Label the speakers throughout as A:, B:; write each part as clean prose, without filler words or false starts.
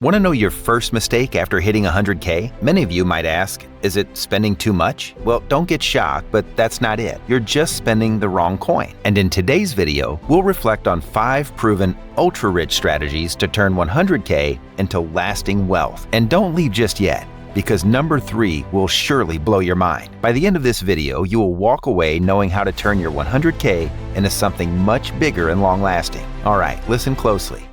A: Want to know your first mistake after hitting 100K? Many of you might ask, is it spending too much? Well, don't get shocked, but that's not it. You're just spending the wrong coin. And in today's video, we'll reflect on 5 proven ultra-rich strategies to turn 100K into lasting wealth. And don't leave just yet, because number 3 will surely blow your mind. By the end of this video, you will walk away knowing how to turn your 100K into something much bigger and long-lasting. All right, listen closely.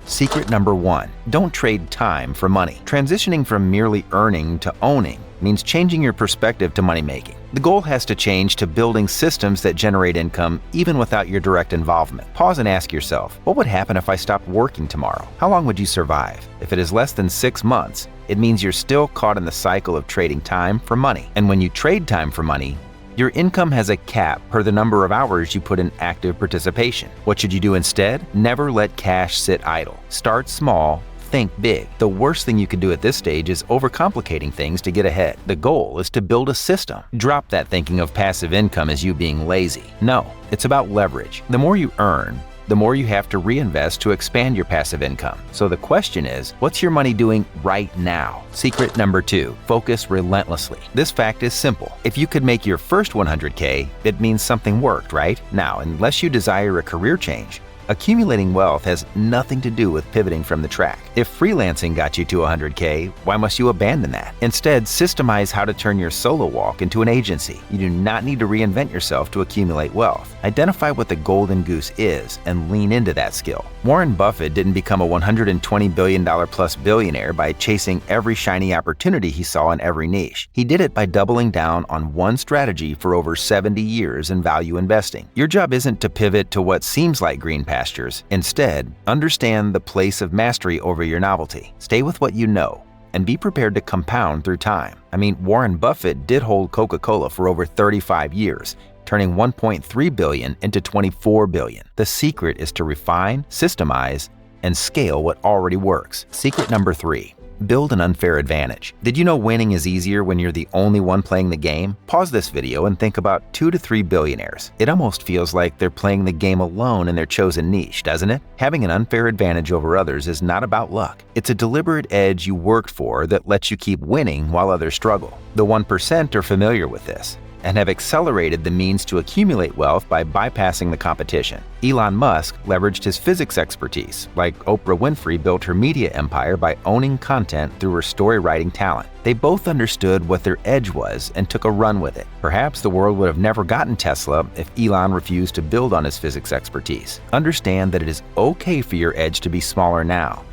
A: Secret number 1, don't trade time for money. Transitioning from merely earning to owning means changing your perspective to money making. The goal has to change to building systems that generate income even without your direct involvement. Pause and ask yourself, what would happen if I stopped working tomorrow? How long would you survive? If it is less than 6 months, it means you're still caught in the cycle of trading time for money. And when you trade time for money, your income has a cap per the number of hours you put in active participation. What should you do instead? Never let cash sit idle. Start small, think big. The worst thing you can do at this stage is overcomplicating things to get ahead. The goal is to build a system. Drop that thinking of passive income as you being lazy. No, it's about leverage. The more you earn, the more you have to reinvest to expand your passive income. So the question is, what's your money doing right now? Secret number 2, focus relentlessly. This fact is simple. If you could make your first 100K, it means something worked, right? Now, unless you desire a career change, accumulating wealth has nothing to do with pivoting from the track. If freelancing got you to 100K, why must you abandon that? Instead, systemize how to turn your solo walk into an agency. You do not need to reinvent yourself to accumulate wealth. Identify what the golden goose is and lean into that skill. Warren Buffett didn't become a $120 billion plus billionaire by chasing every shiny opportunity he saw in every niche. He did it by doubling down on one strategy for over 70 years in value investing. Your job isn't to pivot to what seems like green pastures. Instead, understand the place of mastery over your novelty. Stay with what you know and be prepared to compound through time. I mean, Warren Buffett did hold Coca-Cola for over 35 years, turning $1.3 billion into $24 billion. The secret is to refine, systemize, and scale what already works. Secret number 3. Build an unfair advantage. Did you know winning is easier when you're the only one playing the game? Pause this video and think about 2 to 3 billionaires. It almost feels like they're playing the game alone in their chosen niche, doesn't it? Having an unfair advantage over others is not about luck. It's a deliberate edge you worked for that lets you keep winning while others struggle. The 1% are familiar with this and have accelerated the means to accumulate wealth by bypassing the competition. Elon Musk leveraged his physics expertise, like Oprah Winfrey built her media empire by owning content through her story writing talent. They both understood what their edge was and took a run with it. Perhaps the world would have never gotten Tesla if Elon refused to build on his physics expertise. Understand that it is okay for your edge to be smaller now.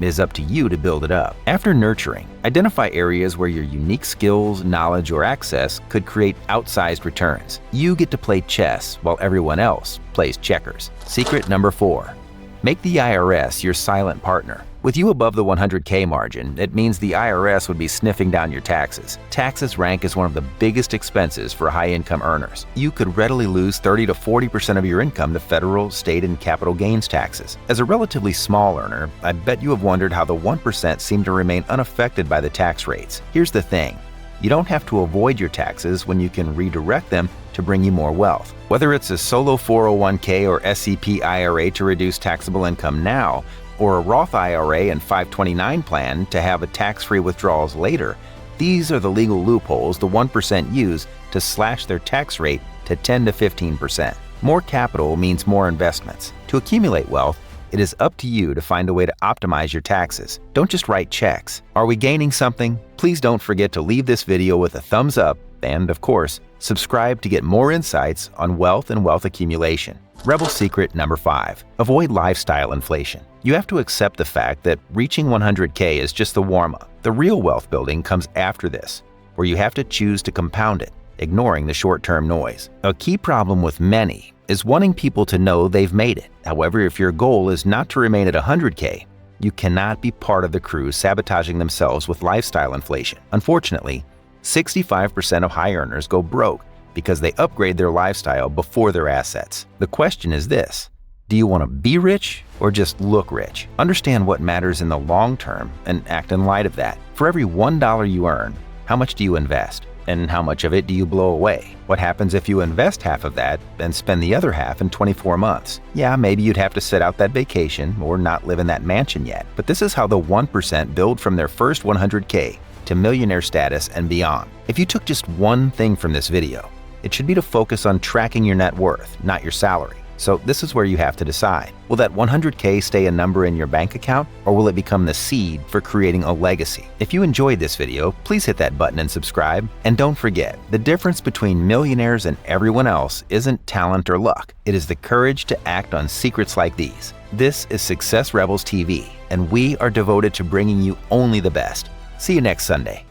A: It is up to you to build it up. After nurturing, identify areas where your unique skills, knowledge, or access could create outsized returns. You get to play chess while everyone else plays checkers. Secret number 4. Make the IRS your silent partner. With you above the 100K margin, it means the IRS would be sniffing down your taxes. Taxes rank as one of the biggest expenses for high-income earners. You could readily lose 30 to 40% of your income to federal, state, and capital gains taxes. As a relatively small earner, I bet you have wondered how the 1% seem to remain unaffected by the tax rates. Here's the thing. You don't have to avoid your taxes when you can redirect them to bring you more wealth. Whether it's a solo 401k or SEP IRA to reduce taxable income now, or a Roth IRA and 529 plan to have a tax-free withdrawals later, these are the legal loopholes the 1% use to slash their tax rate to 10 to 15%. More capital means more investments. To accumulate wealth, it is up to you to find a way to optimize your taxes. Don't just write checks. Are we gaining something? Please don't forget to leave this video with a thumbs up and, of course, subscribe to get more insights on wealth and wealth accumulation. Rebel secret number 5. Avoid lifestyle inflation. You have to accept the fact that reaching 100K is just the warm-up. The real wealth building comes after this, where you have to choose to compound it, ignoring the short-term noise. A key problem with many is wanting people to know they've made it. However, if your goal is not to remain at 100K, you cannot be part of the crew sabotaging themselves with lifestyle inflation. Unfortunately, 65% of high earners go broke because they upgrade their lifestyle before their assets. The question is this: do you want to be rich or just look rich? Understand what matters in the long term and act in light of that. For every $1 you earn, how much do you invest? And how much of it do you blow away? What happens if you invest half of that and spend the other half in 24 months? Yeah, maybe you'd have to sit out that vacation or not live in that mansion yet. But this is how the 1% build from their first 100K to millionaire status and beyond. If you took just one thing from this video, it should be to focus on tracking your net worth, not your salary. So this is where you have to decide. Will that 100K stay a number in your bank account, or will it become the seed for creating a legacy? If you enjoyed this video, please hit that button and subscribe. And don't forget, the difference between millionaires and everyone else isn't talent or luck. It is the courage to act on secrets like these. This is Success Rebels TV, and we are devoted to bringing you only the best. See you next Sunday.